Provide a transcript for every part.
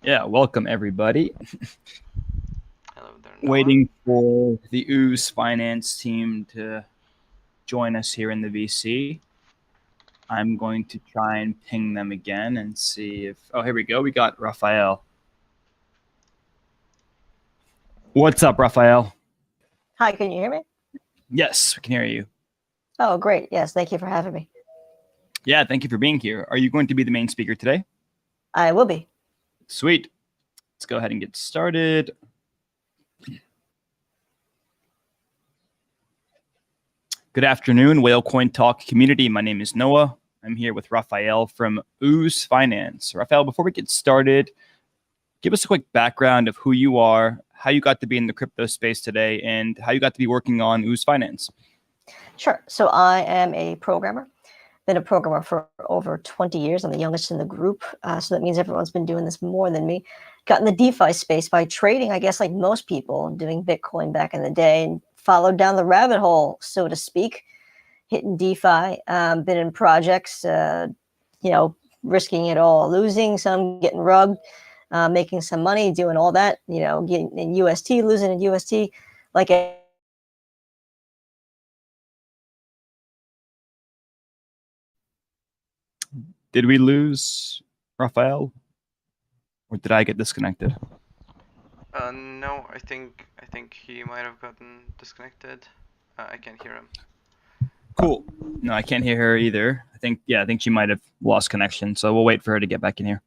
Yeah, welcome everybody. Hello there, Noah. Waiting for the Ooze finance team to join us here in the VC. I'm going to try and ping them again and see if. Oh, here we go. We got Raphael. What's up, Raphael? Hi, can you hear me? Yes, we can hear you. Oh, great. Yes, thank you for having me. Yeah, thank you for being here. Are you going to be the main speaker today? I will be. Sweet. Let's go ahead and get started. Good afternoon, Whale Coin Talk community. My name is Noah. I'm here with Raphael from Ooze Finance. Raphael, before we get started, give us a quick background of who you are, how you got to be in the crypto space today, and how you got to be working on Ooze Finance. Sure. So I am a programmer. Been a programmer for over 20 years. I'm the youngest in the group. So that means everyone's been doing this more than me. Got in the DeFi space by trading, I guess, like most people, doing Bitcoin back in the day, and followed down the rabbit hole, so to speak, hitting DeFi. Been in projects, risking it all, losing some, getting rugged, making some money, doing all that, getting in UST, losing in UST, like Did we lose Raphael, or did I get disconnected? No, I think he might have gotten disconnected. I can't hear him. Cool. No, I can't hear her either. I think she might have lost connection. So we'll wait for her to get back in here.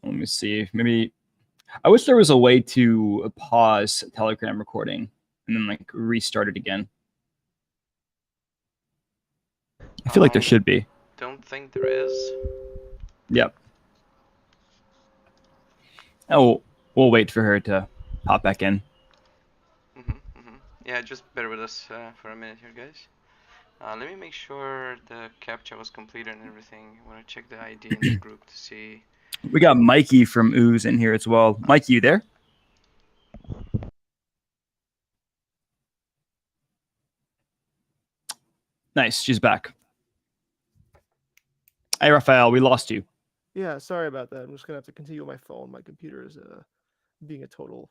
Let me see. Maybe I wish there was a way to pause Telegram recording and then like restart it again. I feel like there should be. Don't think there is. Yep. Oh, we'll wait for her to pop back in. Yeah, just bear with us for a minute here, guys. Let me make sure the captcha was completed and everything. I want to check the ID in the group to see. We got Mikey from Ooze in here as well. Mikey, you there? Nice. She's back. Hey, Raphael, we lost you. Yeah, sorry about that. I'm just gonna have to continue on my phone. My computer is being a total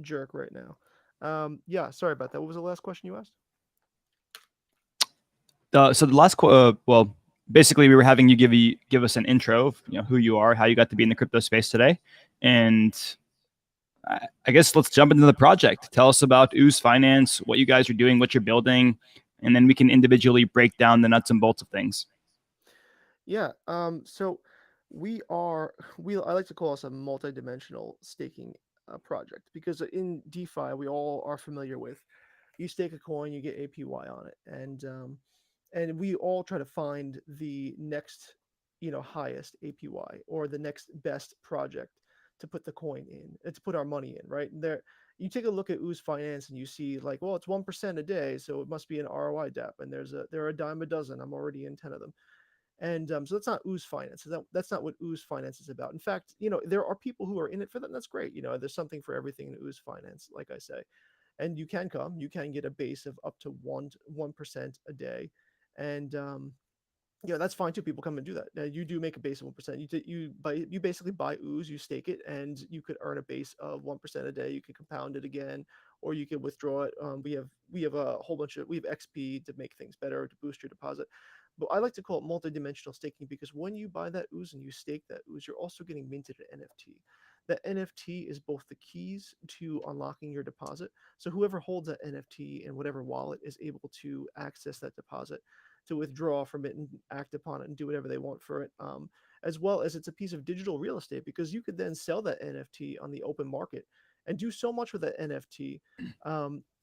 jerk right now. Yeah, sorry about that. What was the last question you asked? So the last, well, basically we were having you give us an intro of who you are, how you got to be in the crypto space today, and I guess let's jump into the project. Tell us about Ooze Finance, what you guys are doing, what you're building, and then we can individually break down the nuts and bolts of things. Yeah. So we are I like to call us a multi-dimensional staking project because in DeFi we all are familiar with you stake a coin, you get APY on it, and we all try to find the next highest APY or the next best project to put the coin in, to put our money in, right? And there, you take a look at Ooze Finance and you see like, well, it's 1% a day, so it must be an ROI DApp, and there are a dime a dozen. I'm already in 10 of them. And so that's not Ooze Finance. That's not what Ooze Finance is about. In fact, there are people who are in it for that. And that's great. There's something for everything in Ooze Finance, like I say. And you can get a base of up to 1% a day, and that's fine too. People come and do that. You do make a base of 1%. You basically buy Ooze, you stake it, and you could earn a base of 1% a day. You can compound it again, or you can withdraw it. We have a whole bunch of we have XP to make things better, to boost your deposit. But I like to call it multi-dimensional staking because when you buy that Ooze and you stake that Ooze, you're also getting minted an NFT. That NFT is both the keys to unlocking your deposit. So whoever holds that NFT in whatever wallet is able to access that deposit, to withdraw from it and act upon it and do whatever they want for it. As well as it's a piece of digital real estate because you could then sell that NFT on the open market and do so much with that NFT.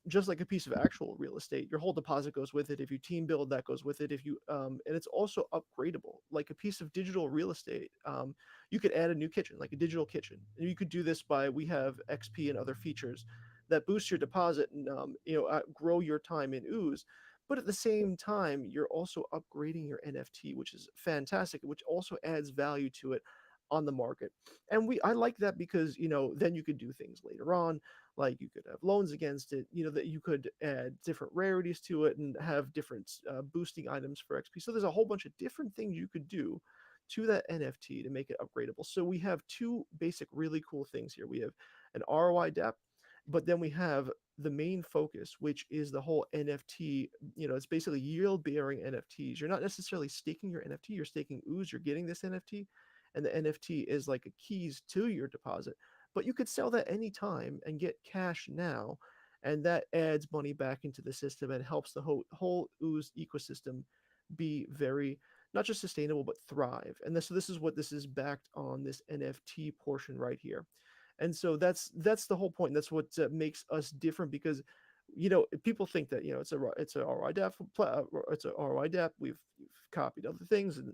Just like a piece of actual real estate, your whole deposit goes with it. If you team build, that goes with it. If you and it's also upgradable, like a piece of digital real estate. You could add a new kitchen, like a digital kitchen, and you could do this by we have XP and other features that boost your deposit and grow your time in Ooze. But at the same time, you're also upgrading your NFT, which is fantastic, which also adds value to it on the market. And I like that because, then you could do things later on, like you could have loans against it, that you could add different rarities to it and have different boosting items for XP. So there's a whole bunch of different things you could do to that NFT to make it upgradable. So we have two basic really cool things here. We have an ROI depth, but then we have the main focus, which is the whole NFT. It's basically yield bearing NFTs. You're not necessarily staking your NFT, you're staking Ooze, you're getting this NFT, and the NFT is like a keys to your deposit. But you could sell that anytime and get cash now, and that adds money back into the system and helps the whole Ooze ecosystem be very not just sustainable but thrive. And this is what this is backed on, this NFT portion right here. And so that's the whole point. That's what makes us different, because people think that it's a ROI dep, it's a ROI dep. We've copied other things, and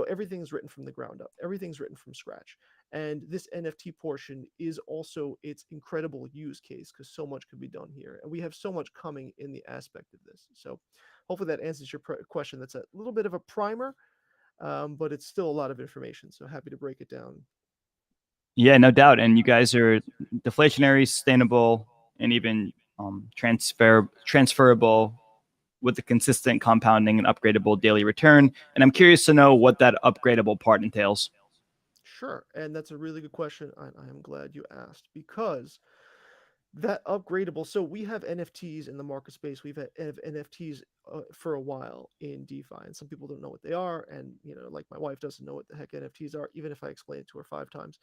everything's written from the ground up. Everything's written from scratch. And this NFT portion is also its incredible use case, because so much could be done here, and we have so much coming in the aspect of this. So hopefully that answers your question. That's a little bit of a primer, but it's still a lot of information. So happy to break it down. Yeah, no doubt. And you guys are deflationary, sustainable, and even transferable with the consistent compounding and upgradable daily return. And I'm curious to know what that upgradable part entails. Sure, and that's a really good question. I am glad you asked, because that upgradable. So we have NFTs in the market space. We've had NFTs for a while in DeFi, and some people don't know what they are. And like my wife doesn't know what the heck NFTs are, even if I explain it to her 5 times.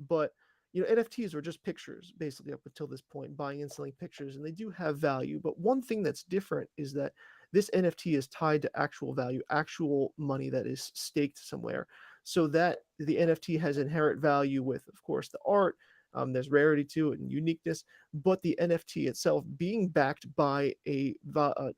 But NFTs are just pictures, basically, up until this point, buying and selling pictures, and they do have value. But one thing that's different is that this NFT is tied to actual value, actual money that is staked somewhere, so that the NFT has inherent value with, of course, the art. There's rarity to it and uniqueness, but the NFT itself being backed by a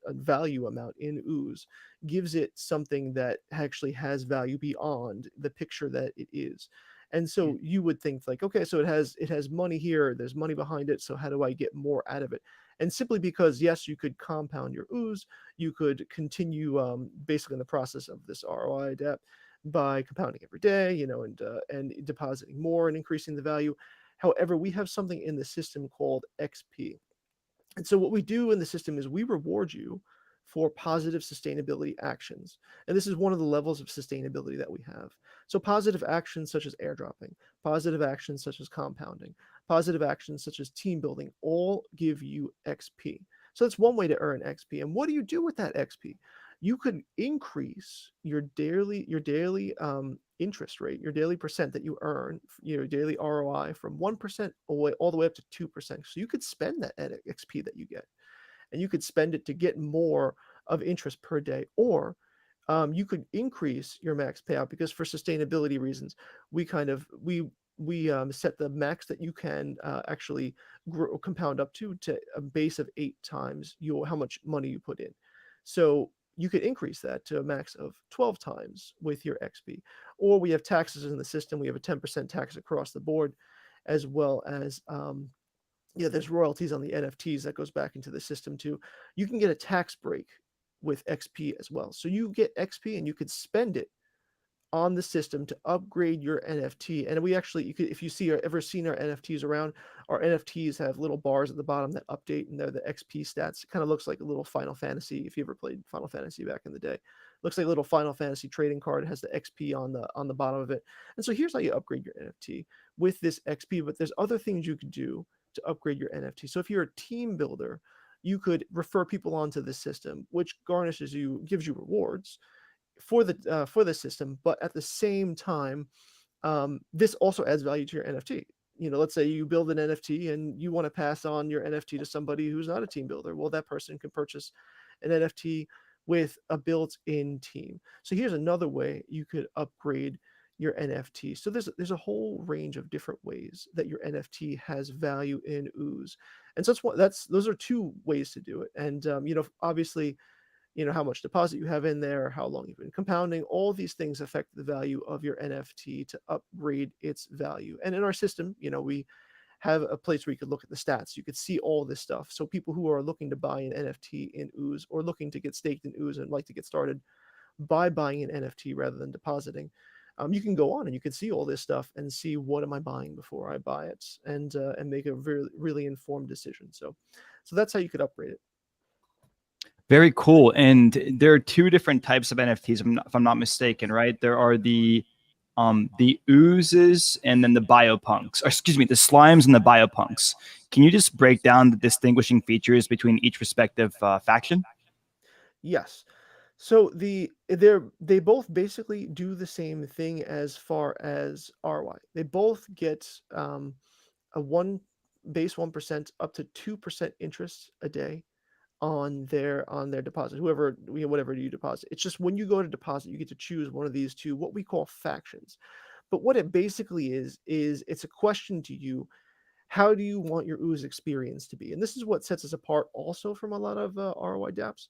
value amount in Ooze gives it something that actually has value beyond the picture that it is. And so you would think like, okay, so it has money here, there's money behind it, so how do I get more out of it? And simply because, yes, you could compound your Ooze, you could continue basically in the process of this ROI depth by compounding every day, and depositing more and increasing the value. However, we have something in the system called XP. And so what we do in the system is we reward you for positive sustainability actions. And this is one of the levels of sustainability that we have. So positive actions such as airdropping, positive actions such as compounding, positive actions such as team building, all give you XP. So that's one way to earn XP. And what do you do with that XP? You could increase your daily interest rate, your daily percent that you earn, your daily ROI, from 1% all the way up to 2%. So you could spend that XP that you get, and you could spend it to get more of interest per day, or you could increase your max payout, because for sustainability reasons, we set the max that you can actually compound up to a base of 8 times how much money you put in. So you could increase that to a max of 12 times with your XP. Or we have taxes in the system. We have a 10% tax across the board, as well as there's royalties on the NFTs that goes back into the system too. You can get a tax break with XP as well. So you get XP and you could spend it on the system to upgrade your NFT. And we actually, if you ever seen our NFTs around, our NFTs have little bars at the bottom that update, and they're the XP stats. It kind of looks like a little Final Fantasy. If you ever played Final Fantasy back in the day, looks like a little Final Fantasy trading card. It has the XP on the bottom of it. And so here's how you upgrade your NFT with this XP. But there's other things you could do to upgrade your NFT. So if you're a team builder, you could refer people onto the system, which gives you rewards for the system. But at the same time, this also adds value to your NFT. Let's say you build an NFT and you want to pass on your NFT to somebody who's not a team builder. Well, that person can purchase an NFT with a built-in team. So here's another way you could upgrade your NFT. So there's a whole range of different ways that your NFT has value in Ooze. And so those are 2 ways to do it. And obviously, how much deposit you have in there, how long you've been compounding, all these things affect the value of your NFT to upgrade its value. And in our system, we have a place where you could look at the stats. You could see all this stuff. So people who are looking to buy an NFT in Ooze or looking to get staked in Ooze and like to get started by buying an NFT rather than depositing, you can go on and you can see all this stuff and see what am I buying before I buy it, and make a really informed decision. So that's how you could upgrade it. Very cool. And there are two different types of NFTs, if I'm not mistaken, right? There are the oozes and then the biopunks, or excuse me, the slimes and the biopunks. Can you just break down the distinguishing features between each respective faction? Yes. So they both basically do the same thing as far as RY. They both get a 1% up to 2% interest a day on their deposit. Whatever you deposit. It's just when you go to deposit, you get to choose one of these two, what we call factions. But what it basically is it's a question to you: how do you want your Ooze experience to be? And this is what sets us apart also from a lot of ROI dApps,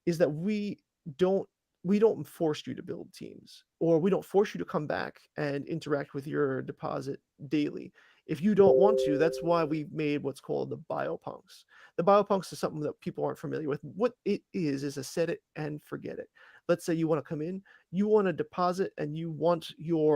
is that don't we don't force you to build teams, or we don't force you to come back and interact with your deposit daily. If you don't want to, that's why we made what's called the biopunks. The biopunks is something that people aren't familiar with. What it is a set it and forget it. Let's say you want to come in, you want to deposit, and you want Ooze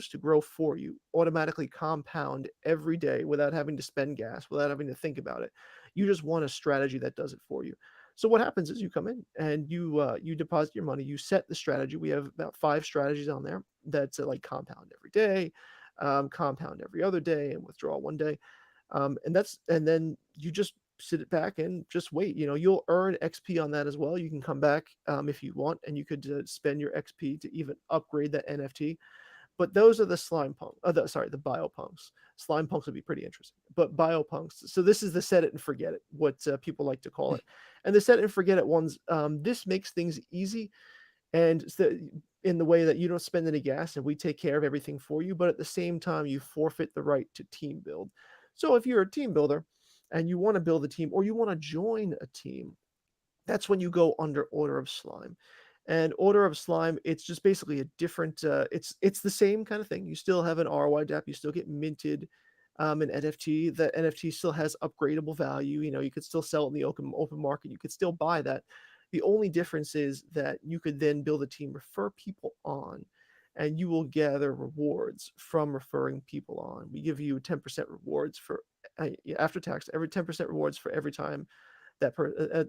to grow for you, automatically compound every day without having to spend gas, without having to think about it. You just want a strategy that does it for you. So what happens is you come in and you deposit your money. You set the strategy. We have about 5 strategies on there that's like compound every day, compound every other day, and withdraw one day. And then you just sit it back and just wait. You'll earn XP on that as well. You can come back if you want, and you could spend your XP to even upgrade that NFT. But those are the the biopunks. Slime punks would be pretty interesting, but biopunks. So this is the set it and forget it, what people like to call it. And the set it and forget it ones, this makes things easy, and in the way that you don't spend any gas and we take care of everything for you, but at the same time you forfeit the right to team build. So if you're a team builder and you want to build a team, or you want to join a team, that's when you go under Order of Slime. And Order of Slime, it's just basically a different, it's the same kind of thing. You still have an ROI dApp, you still get minted an NFT. That NFT still has upgradable value. You could still sell it in the open market. You could still buy that. The only difference is that you could then build a team, refer people on, and you will gather rewards from referring people on. We give you 10% rewards for after tax, every 10% rewards for every time that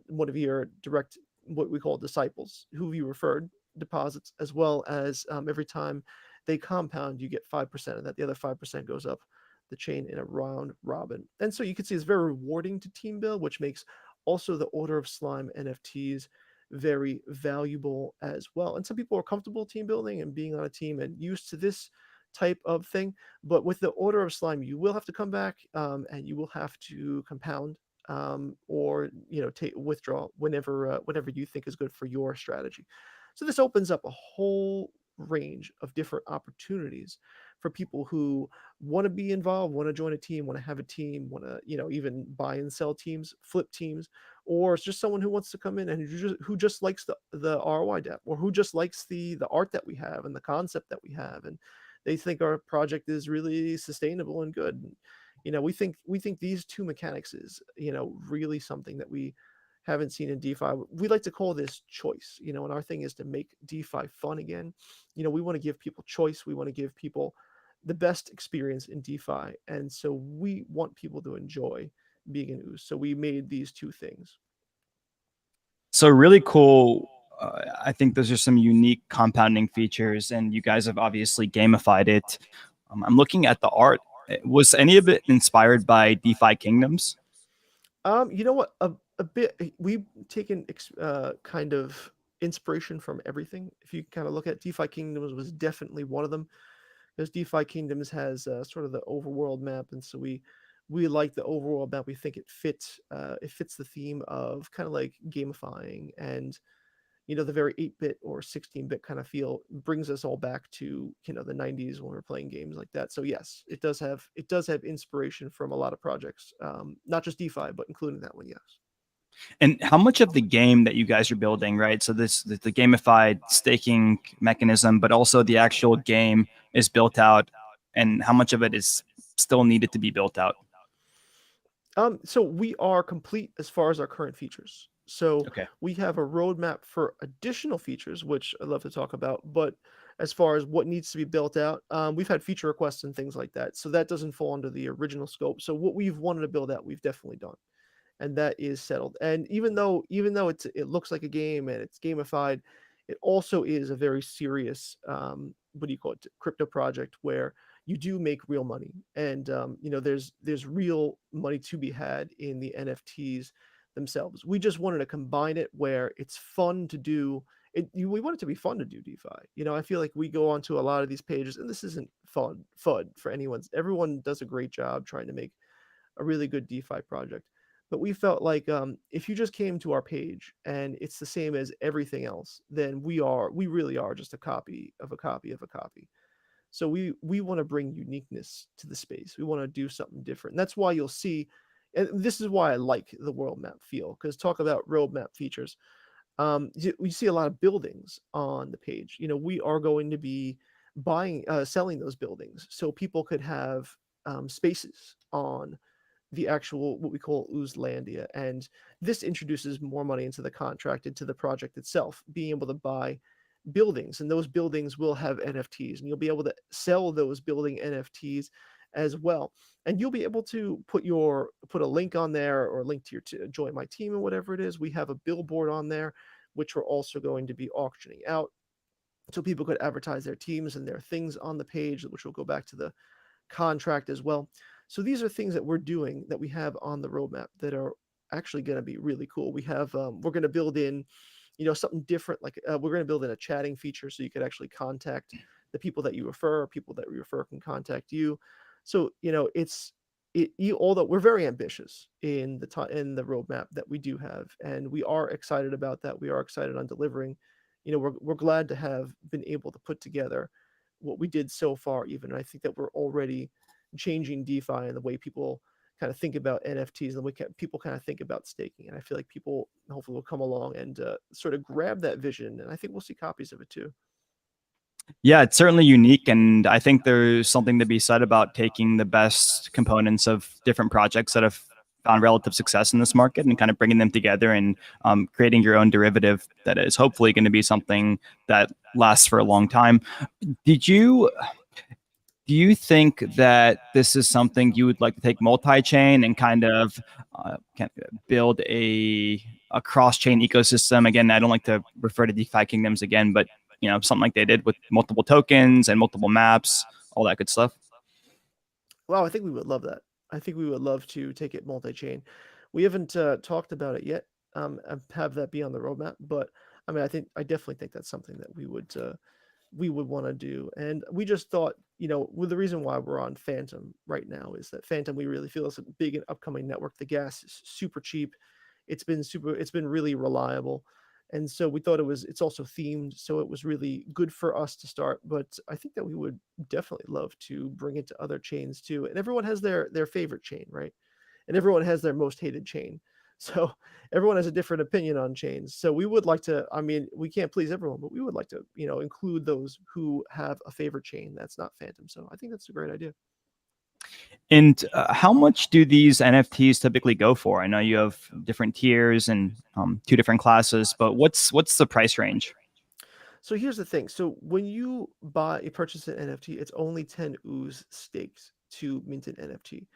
one of your direct, what we call disciples, who you referred, deposits, as well as every time they compound, you get 5% of that. The other 5% goes up the chain in a round robin. And so you can see it's very rewarding to team build, which makes also the Order of Slime NFTs very valuable as well. And some people are comfortable team building and being on a team and used to this type of thing. But with the Order of Slime, you will have to come back and you will have to compound, or withdraw whenever you think is good for your strategy. So this opens up a whole range of different opportunities for people who want to be involved, want to join a team, want to have a team, want to even buy and sell teams, flip teams, or it's just someone who wants to come in and who just likes the ROI dApp, or who just likes the art that we have and the concept that we have, and they think our project is really sustainable and good. We think these two mechanics is really something that we haven't seen in DeFi. We like to call this choice, and our thing is to make DeFi fun again. We want to give people choice. We want to give people the best experience in DeFi, and so we want people to enjoy being in Ooze. So we made these two things. So really cool. I think those are some unique compounding features, and you guys have obviously gamified it. I'm looking at the art. Was any of it inspired by DeFi Kingdoms? You know what? A bit. We've taken kind of inspiration from everything. If you kind of look at DeFi Kingdoms, was definitely one of them, because DeFi Kingdoms has sort of the overworld map, and so we like the overworld map. We think it fits the theme of kind of like gamifying, and the very 8-bit or 16-bit kind of feel brings us all back to the 90s when we were playing games like that. So yes, it does have inspiration from a lot of projects, not just DeFi, but including that one. Yes. And how much of the game that you guys are building, right? So the gamified staking mechanism, but also the actual game is built out, and how much of it is still needed to be built out? So we are complete as far as our current features. So Okay. we have a roadmap for additional features, which I'd love to talk about. But as far as what needs to be built out, we've had feature requests and things like that. So that doesn't fall under the original scope. So what we've wanted to build out, we've definitely done, and that is settled. And even though it looks like a game and it's gamified, it also is a very serious what do you call it, crypto project where you do make real money. And there's real money to be had in the NFTs themselves. We just wanted to combine it where it's fun to do it. We want it to be fun to do DeFi. I feel like we go onto a lot of these pages, and this isn't fun for anyone's. Everyone does a great job trying to make a really good DeFi project. But we felt like if you just came to our page and it's the same as everything else, then we really are just a copy of a copy of a copy. So we want to bring uniqueness to the space. We want to do something different. And that's why you'll see, and this is why I like the world map feel, because talk about roadmap features. We see a lot of buildings on the page. We are going to be selling those buildings so people could have spaces on the actual what we call Ooze Landia. And this introduces more money into the contract, into the project itself, being able to buy buildings, and those buildings will have NFTs, and you'll be able to sell those building NFTs as well. And you'll be able to put a link on there, or a link to join my team, or whatever it is. We have a billboard on there, which we're also going to be auctioning out, so people could advertise their teams and their things on the page, which will go back to the contract as well. So these are things that we're doing, that we have on the roadmap, that are actually going to be really cool. We're going to build in, something different. Like we're going to build in a chatting feature, so you could actually contact the people that you refer. People that you refer can contact you. So although we're very ambitious in the roadmap that we do have, and we are excited about that. We are excited on delivering. We're glad to have been able to put together what we did so far. Even I think that we're already changing DeFi and the way people kind of think about NFTs, and the way people kind of think about staking. And I feel like people hopefully will come along and sort of grab that vision. And I think we'll see copies of it too. Yeah, it's certainly unique. And I think there's something to be said about taking the best components of different projects that have found relative success in this market and kind of bringing them together and creating your own derivative that is hopefully going to be something that lasts for a long time. Do you think that this is something you would like to take multi-chain and kind of build a cross-chain ecosystem? Again, I don't like to refer to DeFi kingdoms again, but something like they did with multiple tokens and multiple maps, all that good stuff. Wow, I think we would love that. I think we would love to take it multi-chain. We haven't talked about it yet. And have that be on the roadmap, but I mean, I definitely think that's something that we would want to do. And we just thought, with the reason why we're on Phantom right now is that Phantom, we really feel, is a big and upcoming network. The gas is super cheap. It's been really reliable. And so we thought it's also themed. So it was really good for us to start. But I think that we would definitely love to bring it to other chains too. And everyone has their favorite chain, right? And everyone has their most hated chain. So everyone has a different opinion on chains. So we would like to, I mean, we can't please everyone, but we would like to, include those who have a favorite chain that's not Phantom. So I think that's a great idea. And how much do these NFTs typically go for? I know you have different tiers and two different classes, but what's the price range? So here's the thing. So when you purchase an NFT, it's only 10 Ooze stakes to mint an NFT,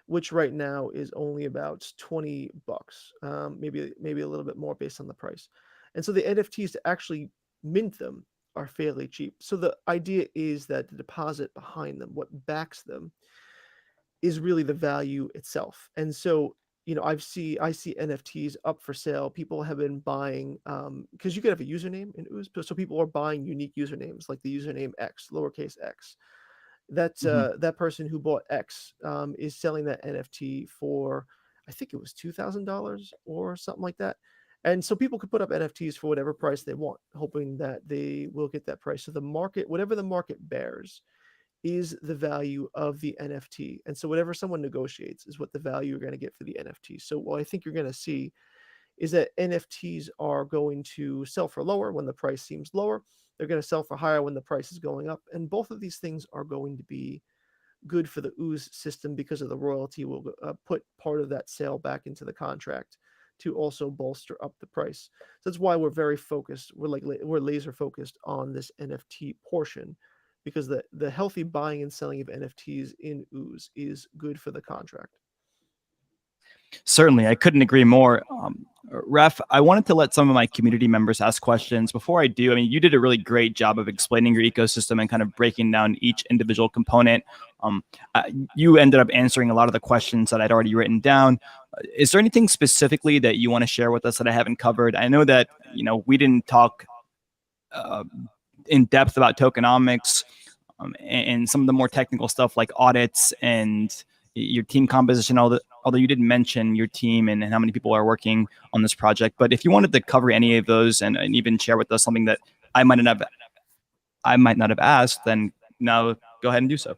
which right now is only about $20, maybe a little bit more based on the price. And so the NFTs, to actually mint them, are fairly cheap. So the idea is that the deposit behind them, what backs them, is really the value itself. And so I see NFTs up for sale. People have been buying because you could have a username in Ooze, so people are buying unique usernames, like the username X, lowercase x. That person who bought X is selling that NFT for, I think it was $2,000 or something like that. And so people could put up NFTs for whatever price they want, hoping that they will get that price. So the market, whatever the market bears, is the value of the NFT. And so whatever someone negotiates is what the value you're going to get for the NFT. So what I think you're going to see is that NFTs are going to sell for lower when the price seems lower. They're going to sell for higher when the price is going up. And both of these things are going to be good for the Ooze system because of the royalty. Will put part of that sale back into the contract to also bolster up the price. So that's why we're very focused. We're laser focused on this NFT portion, because the healthy buying and selling of NFTs in Ooze is good for the contract. Certainly, I couldn't agree more. Ref, I wanted to let some of my community members ask questions. Before I do, I mean, you did a really great job of explaining your ecosystem and kind of breaking down each individual component. Um, you ended up answering a lot of the questions that I'd already written down. Is there anything specifically that you want to share with us that I haven't covered? I know that, we didn't talk uh, in depth about tokenomics, and some of the more technical stuff like audits and your team composition, although you didn't mention your team and how many people are working on this project. But if you wanted to cover any of those and even share with us something that I might not have asked, then now go ahead and do so.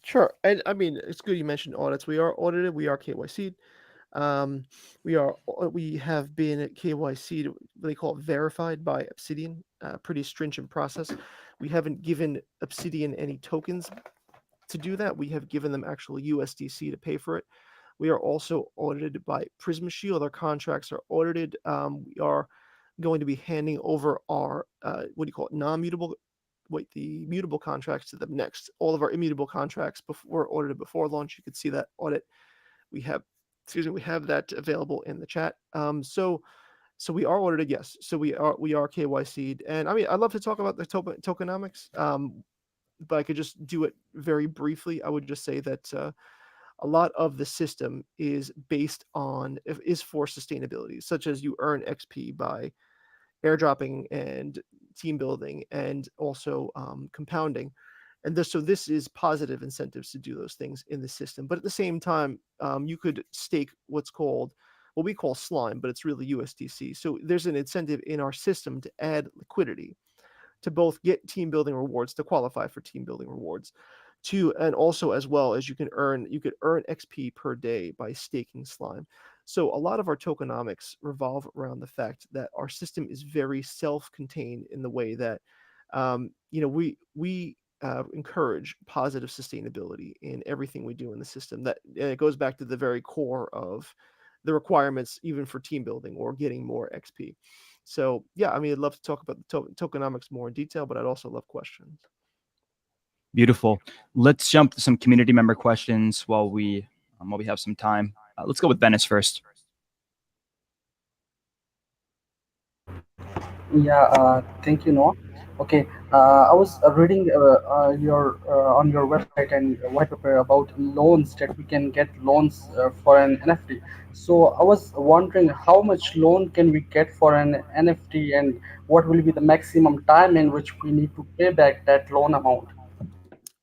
Sure. And I mean, it's good you mentioned audits. We are audited. We are KYC'd. Um, we have been KYC'd. They call it verified by Obsidian. Pretty stringent process. We haven't given Obsidian any tokens to do that. We have given them actual USDC to pay for it. We are also audited by Prisma Shield. Our contracts are audited. We are going to be handing over our non-mutable, the mutable contracts to them next. All of our immutable contracts were audited before launch. You could see that audit. We have that available in the chat. So we are audited, yes. So we are KYC'd, and I mean, I'd love to talk about the tokenomics, but I could just do it very briefly. I would just say that a lot of the system is for sustainability, such as you earn XP by airdropping and team building, and also compounding. And this is positive incentives to do those things in the system. But at the same time, you could stake what we call slime, but it's really USDC. So there's an incentive in our system to add liquidity, to both get team building rewards, to qualify for team building rewards, and also, as well as you could earn XP per day by staking slime. So a lot of our tokenomics revolve around the fact that our system is very self-contained in the way that we encourage positive sustainability in everything we do in the system. That, and it goes back to the very core of the requirements, even for team building or getting more XP. So yeah, I mean, I'd love to talk about the tokenomics more in detail, but I'd also love questions. Beautiful. Let's jump to some community member questions while we have some time. Let's go with Venice first. Yeah, thank you, Noah. Okay, I was reading your on your website and white paper about loans, that we can get loans for an NFT. So I was wondering, how much loan can we get for an NFT, and what will be the maximum time in which we need to pay back that loan amount?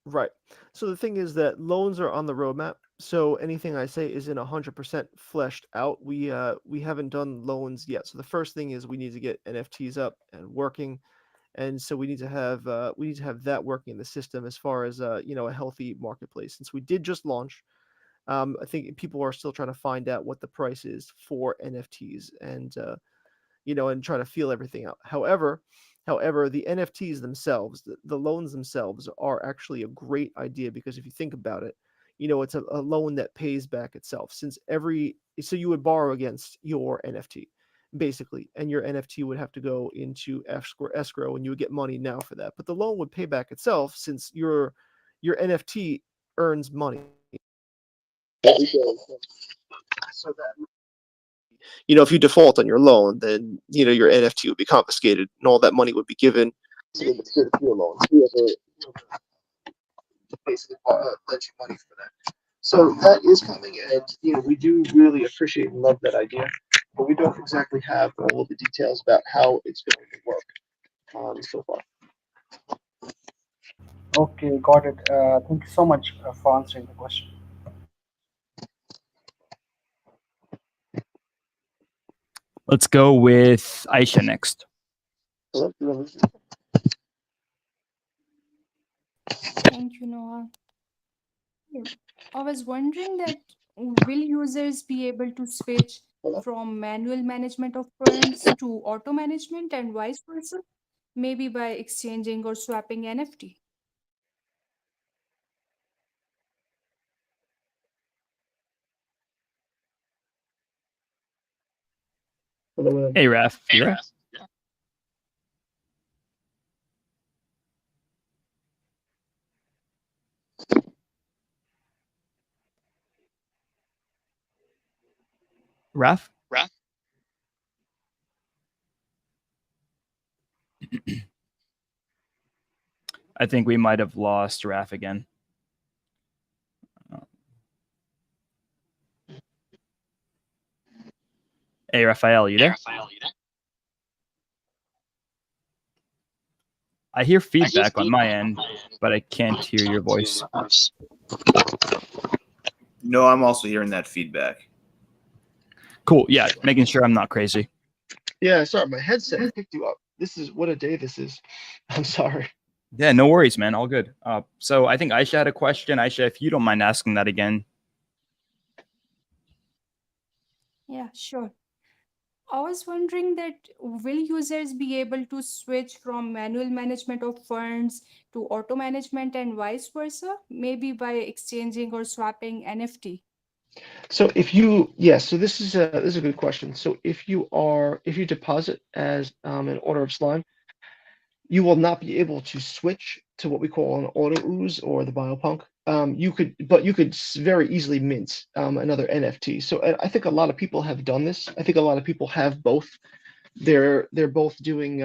Right. So the thing is that loans are on the roadmap. So anything I say isn't 100% fleshed out. We haven't done loans yet. So the first thing is we need to get NFTs up and working, and so we need to have that working in the system as far as a healthy marketplace. Since we did just launch, I think people are still trying to find out what the price is for NFTs, and try to feel everything out. However, the NFTs themselves, the loans themselves, are actually a great idea, because if you think about it, it's a loan that pays back itself. So you would borrow against your NFT, basically, and your NFT would have to go into escrow, and you would get money now for that. But the loan would pay back itself, since your NFT earns money. So that, if you default on your loan, then your NFT would be confiscated, and all that money would be given to your loan. Whoever basically lent you money for that. So that is coming, and we do really appreciate and love that idea, but we don't exactly have all of the details about how it's going to work so far. Okay, got it. Thank you so much for answering the question. Let's go with Aisha next. Thank you, Noah. Yeah, I was wondering that will users be able to switch from manual management of funds to auto management and vice versa? Maybe by exchanging or swapping NFT. Hey, Raf. You there? Raf? I think we might have lost Raf again. Hey, Raphael, you there? I hear feedback on my end, but I can't hear your voice. No, I'm also hearing that feedback. Cool. Yeah, making sure I'm not crazy. Yeah, sorry, my headset picked you up. This is what a day this is. I'm sorry. Yeah, no worries, man. All good. So I think Aisha had a question. Aisha, if you don't mind asking that again. Yeah, sure. I was wondering that will users be able to switch from manual management of funds to auto management and vice versa, maybe by exchanging or swapping NFT? So if you, yes, so this is a good question. So if you deposit as an order of slime, you will not be able to switch to what we call an auto ooze or the biopunk. But you could very easily mint another NFT. So I think a lot of people have done this. I think a lot of people have both. They're both doing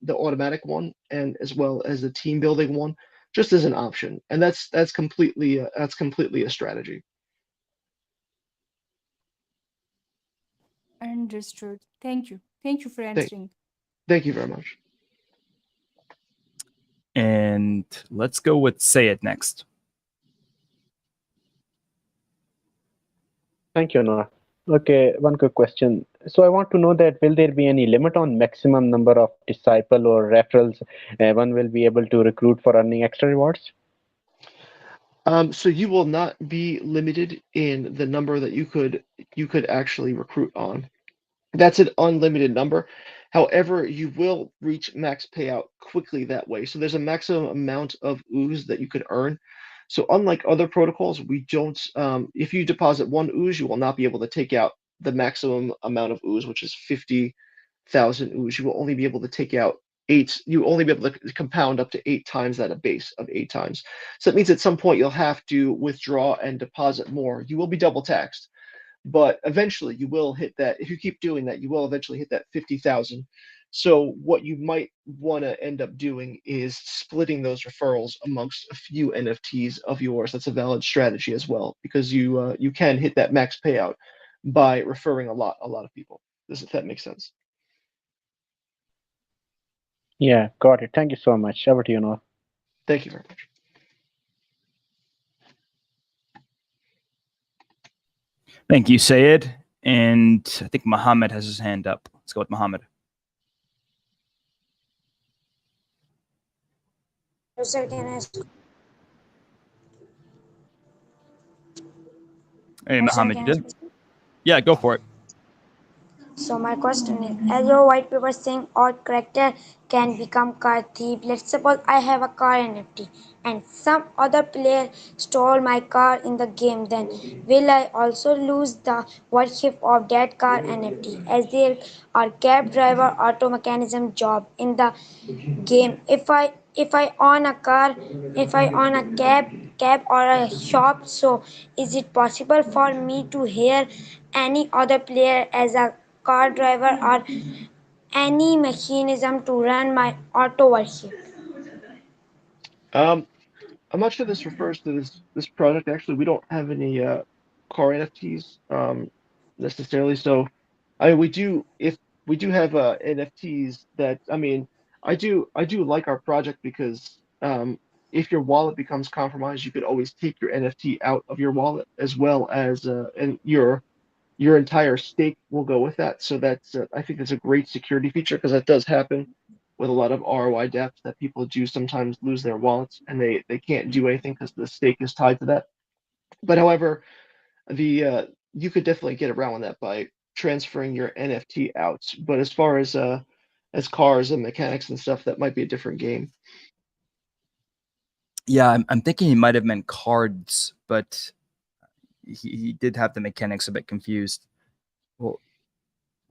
the automatic one and as well as the team building one, just as an option. And that's completely a strategy. Understood. Thank you. Thank you for Thank, answering. thank you very much. And let's go with Say It next. Thank you, Noah. Okay, one quick question. So I want to know that will there be any limit on maximum number of disciple or referrals one will be able to recruit for earning extra rewards? So you will not be limited in the number that you could actually recruit on. That's an unlimited number. However, you will reach max payout quickly that way. So there's a maximum amount of ooze that you could earn. So unlike other protocols, we don't. If you deposit one ooze, you will not be able to take out the maximum amount of ooze, which is 50,000 ooze. You will only be able to take out eight. You only be able to compound up to 8 times at a base of 8 times. So that means at some point you'll have to withdraw and deposit more. You will be double taxed, but eventually you will hit that. If you keep doing that, you will eventually hit that 50,000. So what you might want to end up doing is splitting those referrals amongst a few NFTs of yours. That's a valid strategy as well, because you can hit that max payout by referring a lot of people. If that makes sense. Yeah, got it. Thank you so much. Over to you, Noah. Thank you very much. Thank you, Sayed. And I think Muhammad has his hand up. Let's go with Muhammad. Sir, can I ask? Hey, Sir, Muhammad, can you I ask good? question? Yeah, go for it. So my question is, as your white paper saying all character can become car thief. Let's suppose I have a car NFT and some other player stole my car in the game. Then will I also lose the worship of that car NFT as there are cab driver auto mechanism job in the game? If I own a car, if I own a cab or a shop, so is it possible for me to hear any other player as a car driver or any mechanism to run my auto worship? Um, I'm not sure this refers to this project. Actually, we don't have any car NFTs necessarily. So, I mean, we do have NFTs that I do like our project because if your wallet becomes compromised, you could always take your NFT out of your wallet as well as and your entire stake will go with that. So that's I think that's a great security feature because that does happen with a lot of ROI dApps that people do sometimes lose their wallets and they can't do anything because the stake is tied to that. But however, the you could definitely get around that by transferring your NFT out. But as cars and mechanics and stuff, that might be a different game. Yeah, I'm thinking he might have meant cards, but he did have the mechanics a bit confused. Well,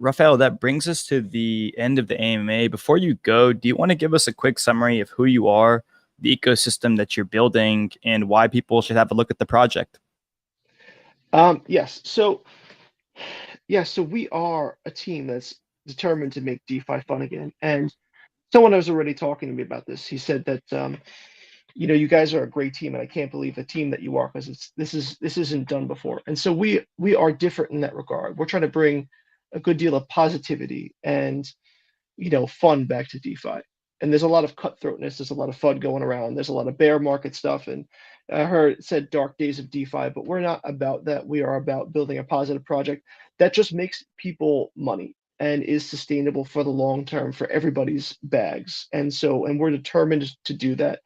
Raphael, that brings us to the end of the AMA. Before you go, do you want to give us a quick summary of who you are, the ecosystem that you're building, and why people should have a look at the project? Yes. So we are a team that's determined to make DeFi fun again. And someone was already talking to me about this. He said that you guys are a great team, and I can't believe the team that you are, because this isn't done before. And so we are different in that regard. We're trying to bring a good deal of positivity and fun back to DeFi. And there's a lot of cutthroatness. There's a lot of fun going around. There's a lot of bear market stuff. And I heard it said dark days of DeFi, but we're not about that. We are about building a positive project that just makes people money and is sustainable for the long term for everybody's bags. And we're determined to do that.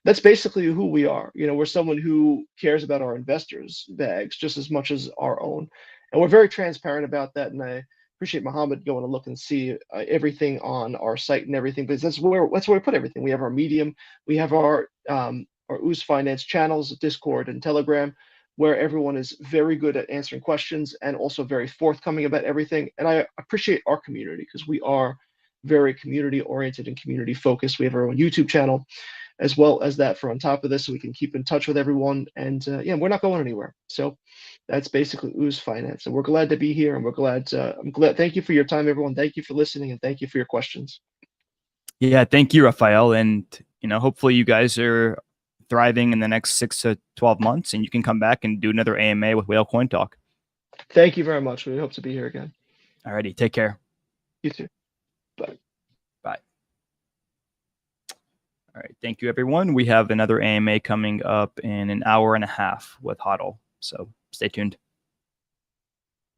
That's basically who we are. We're someone who cares about our investors' bags just as much as our own. And we're very transparent about that. And I appreciate Mohammed going to look and see everything on our site and everything, because that's where we put everything. We have our Medium, we have our Ooze Finance channels, Discord and Telegram, where everyone is very good at answering questions and also very forthcoming about everything. And I appreciate our community, because we are very community oriented and community focused. We have our own YouTube channel as well as that for on top of this, so we can keep in touch with everyone. And we're not going anywhere. So that's basically Ooze Finance, and we're glad to be here. And I'm glad. Thank you for your time, everyone. Thank you for listening, and thank you for your questions. Yeah, thank you, Raphael. And hopefully you guys are thriving in the next 6 to 12 months, and you can come back and do another AMA with Whale Coin Talk. Thank you very much. We hope to be here again. Alrighty, take care. You too. Bye. Bye. All right, thank you, everyone. We have another AMA coming up in an hour and a half with HODL, so stay tuned.